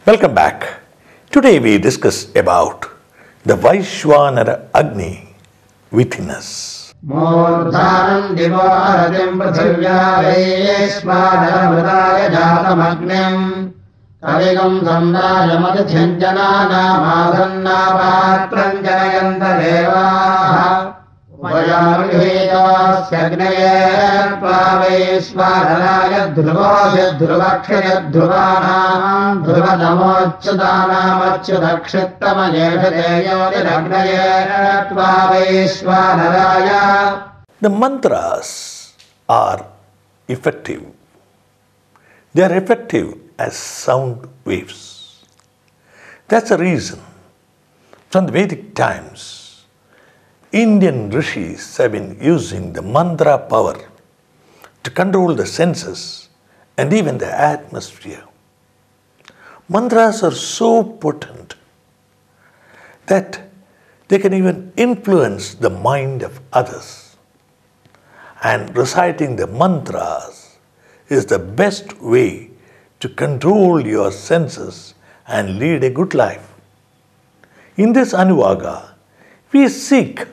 Welcome back. Today we discuss about the Vaishvanara Agni within us. Murdhanam divo aratim prithivya Vaishvanara jatam agnim Kavigam samraya madhyanjana namadhanna patram janayanta devaha Vayamrihitasyagnaya tva Vaishvanaraya dhruva dhruvakshaya dhruvanam dhruvanamochyudanam achyudakshittamanesha deyodiragnaye tva Vaishvanaraya. The mantras are effective. They are effective as sound waves. That's the reason from the Vedic times Indian rishis have been using the mantra power to control the senses and even the atmosphere. Mantras are so potent that they can even influence the mind of others. And reciting the mantras is the best way to control your senses and lead a good life. In this Anuvaga, we seek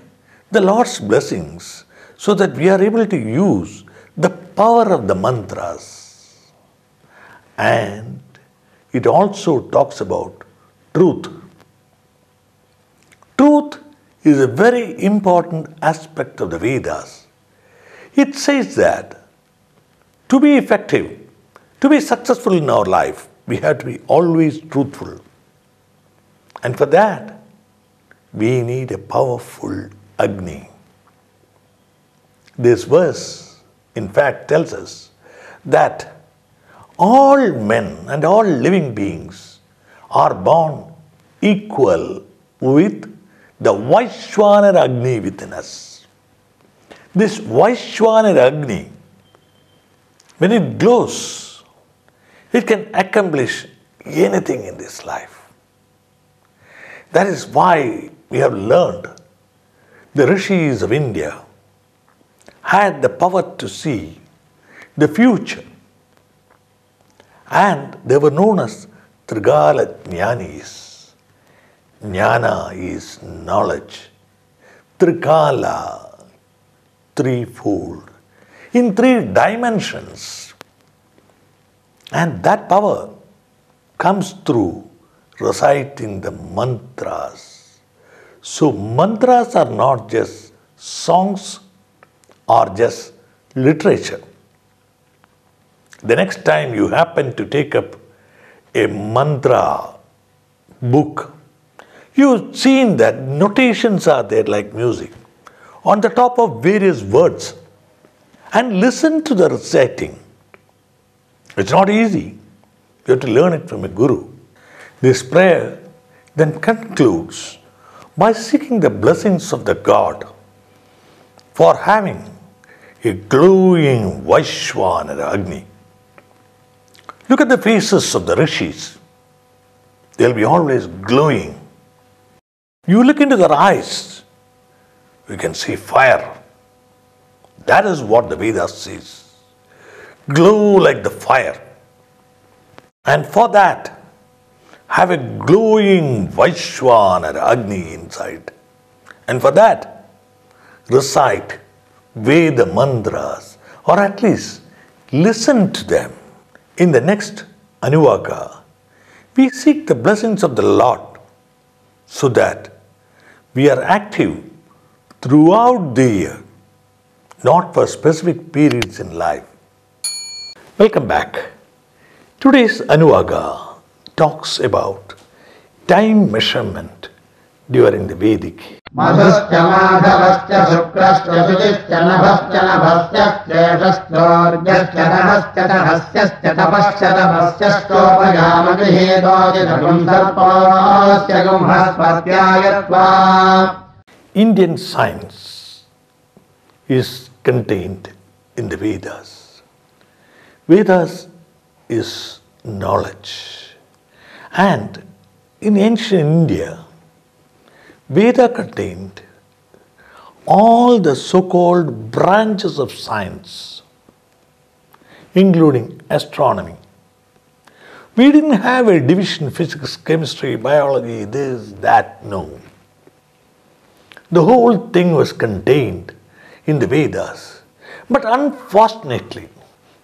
the Lord's blessings so that we are able to use the power of the mantras. And it also talks about truth. Truth is a very important aspect of the Vedas. It says that to be effective, to be successful in our life, we have to be always truthful. And for that, we need a powerful Agni. This verse, in fact, tells us that all men and all living beings are born equal with the Vaishvanara Agni within us. This Vaishvanara Agni, when it glows, it can accomplish anything in this life. That is why we have learned the rishis of India had the power to see the future, and they were known as Trigala Jnanis. Jnana is knowledge. Trikala, threefold, in three dimensions. And that power comes through reciting the mantras. So mantras are not just songs or just literature. The next time you happen to take up a mantra book, you've seen that notations are there like music on the top of various words, and listen to the reciting. It's not easy. You have to learn it from a guru. This prayer then concludes by seeking the blessings of the God for having a glowing Vaishvanara Agni. Look at the faces of the rishis. They'll be always glowing. You look into their eyes, you can see fire. That is what the Vedas says. Glow like the fire. And for that, have a glowing Vaishvanara Agni inside. And for that, recite Veda mantras, or at least listen to them. In the next Anuvaga, we seek the blessings of the Lord so that we are active throughout the year, not for specific periods in life. Welcome back. Today's Anuvaga talks about time measurement during the Vedic. Madhusya madhavasya sukrasya sujisya nabhasya nabhasya kleshastorjasya nabhasya tahasya tapasya tapasya stopayamagrihedojitakam sarpasya gumhaspatyayatva. Indian science is contained in the Vedas. Vedas is knowledge. And in ancient India, Veda contained all the so-called branches of science, including astronomy, We didn't have a division: physics, chemistry, biology, this, that, no. The whole thing was contained in the Vedas. But unfortunately,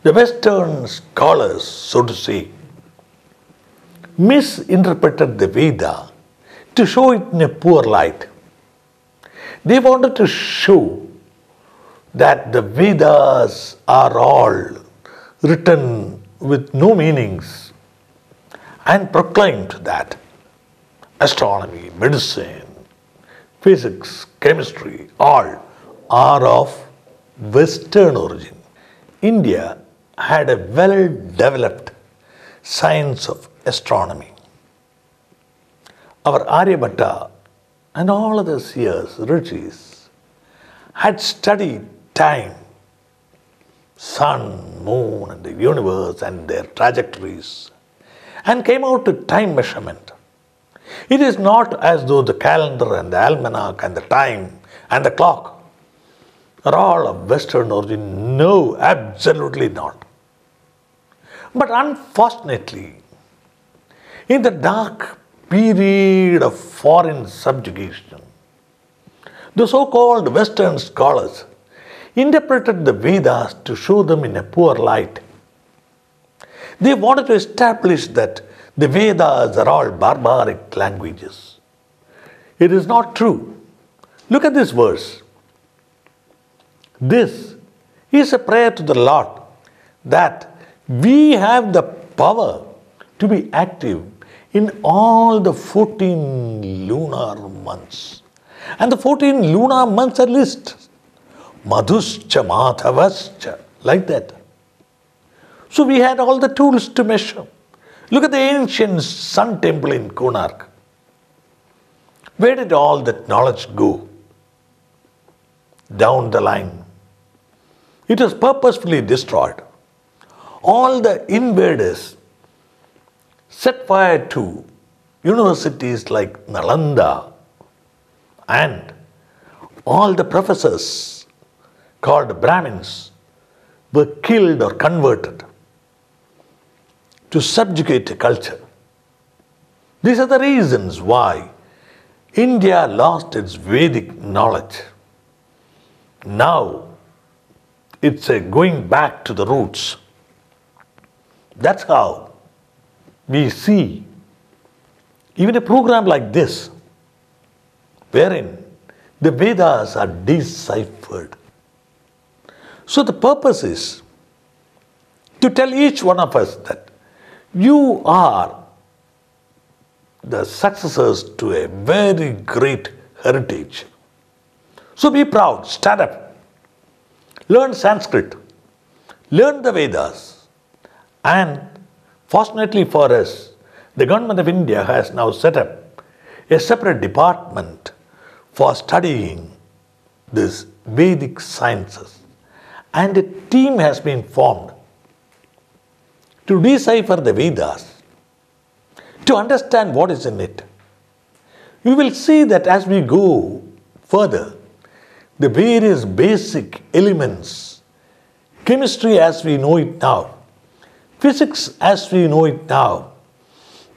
the Western scholars, so to say, misinterpreted the Veda to show it in a poor light. They wanted to show that the Vedas are all written with no meanings and proclaimed that astronomy, medicine, physics, chemistry, all are of Western origin. India had a well-developed science of astronomy. Our Aryabhatta and all other seers, rishis, had studied time, sun, moon, and the universe and their trajectories, and came out to time measurement. It is not as though the calendar and the almanac and the time and the clock are all of Western origin. No, absolutely not. But unfortunately, in the dark period of foreign subjugation, the so-called Western scholars interpreted the Vedas to show them in a poor light. They wanted to establish that the Vedas are all barbaric languages. It is not true. Look at this verse. This is a prayer to the Lord that we have the power to be active in all the 14 lunar months. And the 14 lunar months are listed. Madhuscha, Madhavascha, like that. So we had all the tools to measure. Look at the ancient sun temple in Konark. Where did all that knowledge go? Down the line. It was purposefully destroyed. All the invaders set fire to universities like Nalanda, and all the professors called Brahmins were killed or converted to subjugate a culture. These are the reasons why India lost its Vedic knowledge. Now it's a going back to the roots. That's how we see even a program like this, wherein the Vedas are deciphered. So the purpose is to tell each one of us that you are the successors to a very great heritage. So be proud, stand up, learn Sanskrit, learn the Vedas, and fortunately for us, the government of India has now set up a separate department for studying these Vedic sciences, and a team has been formed to decipher the Vedas, to understand what is in it. You will see that as we go further, the various basic elements, chemistry as we know it now, physics as we know it now,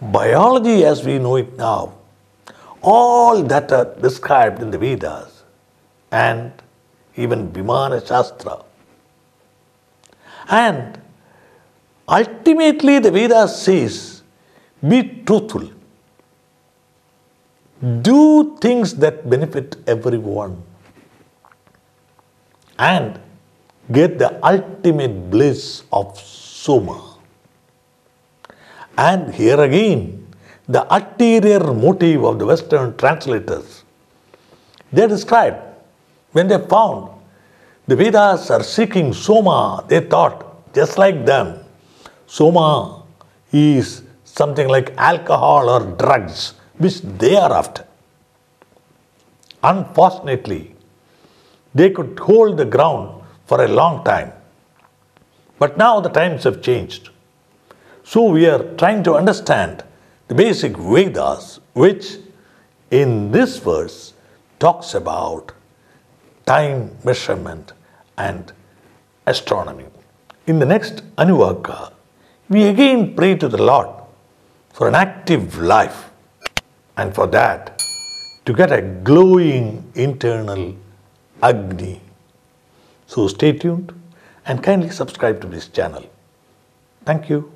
biology as we know it now, all that are described in the Vedas and even Vimana Shastra. And ultimately the Vedas says, be truthful. Do things that benefit everyone. And get the ultimate bliss of Soma. And here again, the ulterior motive of the Western translators. They described, when they found the Vedas are seeking Soma, they thought, just like them, Soma is something like alcohol or drugs, which they are after. Unfortunately, they could hold the ground for a long time. But now the times have changed. So we are trying to understand the basic Vedas, which in this verse talks about time measurement and astronomy. In the next Anuvaka, we again pray to the Lord for an active life, and for that, to get a glowing internal Agni. So stay tuned and kindly subscribe to this channel. Thank you.